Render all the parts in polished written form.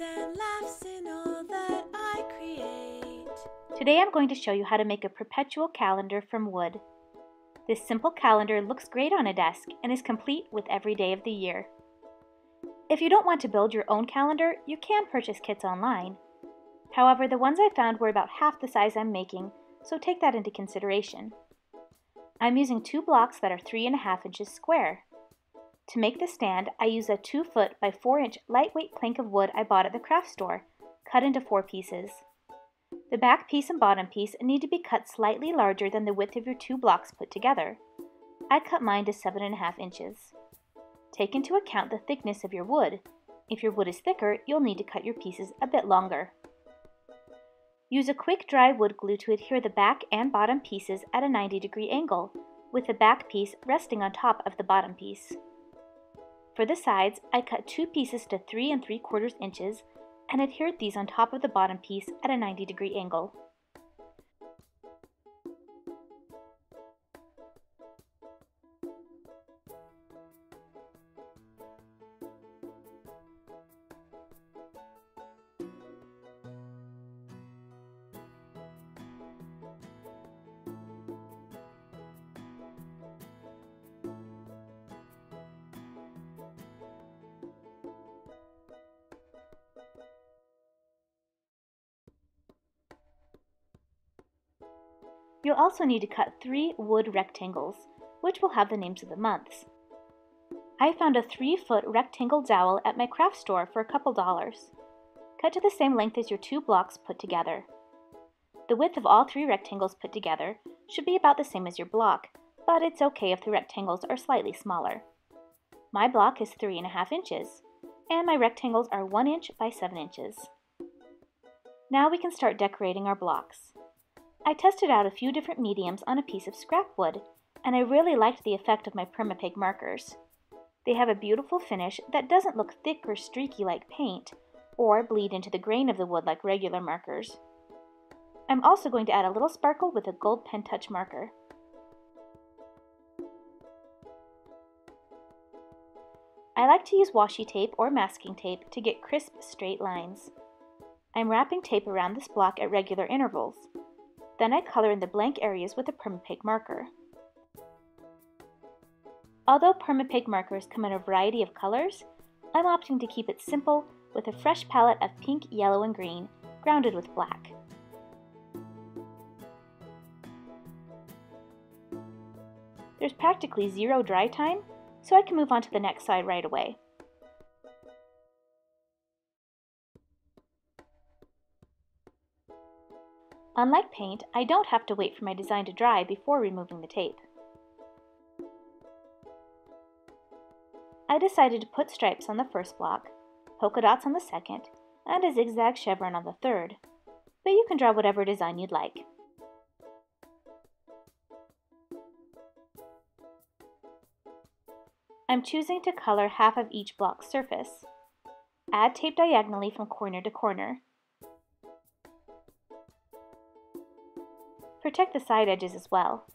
and laughs in all that I create. Today I'm going to show you how to make a perpetual calendar from wood. This simple calendar looks great on a desk and is complete with every day of the year. If you don't want to build your own calendar, you can purchase kits online. However, the ones I found were about half the size I'm making, so take that into consideration. I'm using 2 blocks that are 3.5 inches square. To make the stand, I use a 2-foot by 4-inch lightweight plank of wood I bought at the craft store, cut into 4 pieces. The back piece and bottom piece need to be cut slightly larger than the width of your 2 blocks put together. I cut mine to 7.5 inches. Take into account the thickness of your wood. If your wood is thicker, you'll need to cut your pieces a bit longer. Use a quick dry wood glue to adhere the back and bottom pieces at a 90-degree angle, with the back piece resting on top of the bottom piece. For the sides, I cut 2 pieces to 3 3/4 inches and adhered these on top of the bottom piece at a 90-degree angle. You'll also need to cut 3 wood rectangles, which will have the names of the months. I found a 3-foot rectangle dowel at my craft store for a couple dollars. Cut to the same length as your 2 blocks put together. The width of all 3 rectangles put together should be about the same as your block, but it's okay if the rectangles are slightly smaller. My block is 3.5 inches, and my rectangles are 1 inch by 7 inches. Now we can start decorating our blocks. I tested out a few different mediums on a piece of scrap wood, and I really liked the effect of my Permapaque markers. They have a beautiful finish that doesn't look thick or streaky like paint, or bleed into the grain of the wood like regular markers. I'm also going to add a little sparkle with a gold Pentouch marker. I like to use washi tape or masking tape to get crisp, straight lines. I'm wrapping tape around this block at regular intervals. Then I color in the blank areas with a Permapaque marker. Although Permapaque markers come in a variety of colors, I'm opting to keep it simple with a fresh palette of pink, yellow, and green, grounded with black. There's practically zero dry time, so I can move on to the next side right away. Unlike paint, I don't have to wait for my design to dry before removing the tape. I decided to put stripes on the first block, polka dots on the second, and a zigzag chevron on the third, but you can draw whatever design you'd like. I'm choosing to color half of each block's surface. Add tape diagonally from corner to corner. Protect the side edges as well.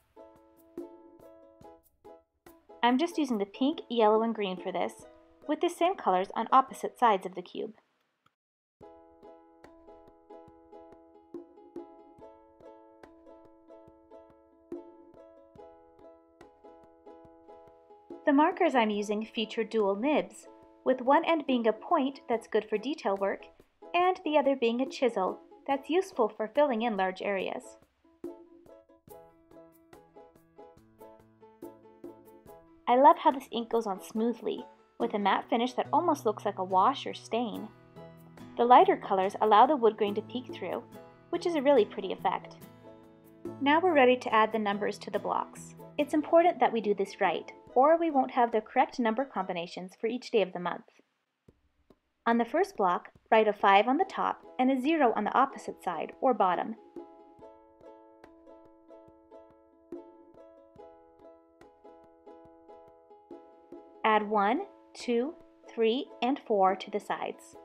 I'm just using the pink, yellow, and green for this, with the same colors on opposite sides of the cube. The markers I'm using feature dual nibs, with one end being a point that's good for detail work, and the other being a chisel that's useful for filling in large areas. I love how this ink goes on smoothly, with a matte finish that almost looks like a wash or stain. The lighter colors allow the wood grain to peek through, which is a really pretty effect. Now we're ready to add the numbers to the blocks. It's important that we do this right, or we won't have the correct number combinations for each day of the month. On the first block, write a 5 on the top and a 0 on the opposite side or bottom. Add 1, 2, 3, and 4 to the sides.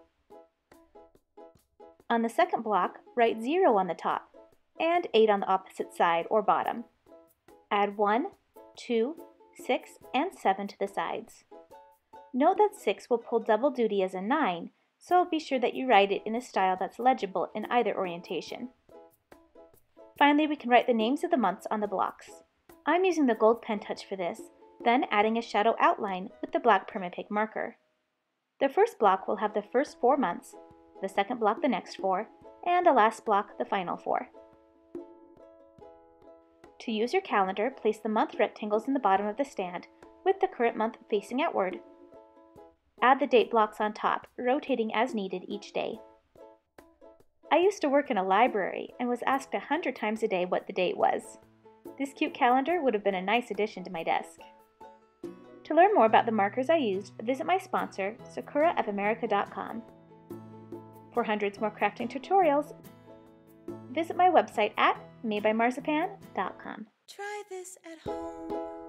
On the second block, write 0 on the top and 8 on the opposite side or bottom. Add 1, 2, 6, and 7 to the sides. Note that 6 will pull double duty as a 9, so be sure that you write it in a style that's legible in either orientation. Finally, we can write the names of the months on the blocks. I'm using the gold pen touch for this, then adding a shadow outline with the black Permapaque marker. The first block will have the first 4 months, the second block the next 4, and the last block the final 4. To use your calendar, place the month rectangles in the bottom of the stand with the current month facing outward. Add the date blocks on top, rotating as needed each day. I used to work in a library and was asked 100 times a day what the date was. This cute calendar would have been a nice addition to my desk. To learn more about the markers I used, visit my sponsor, sakuraofamerica.com. For hundreds more crafting tutorials, visit my website at madebymarzipan.com. Try this at home.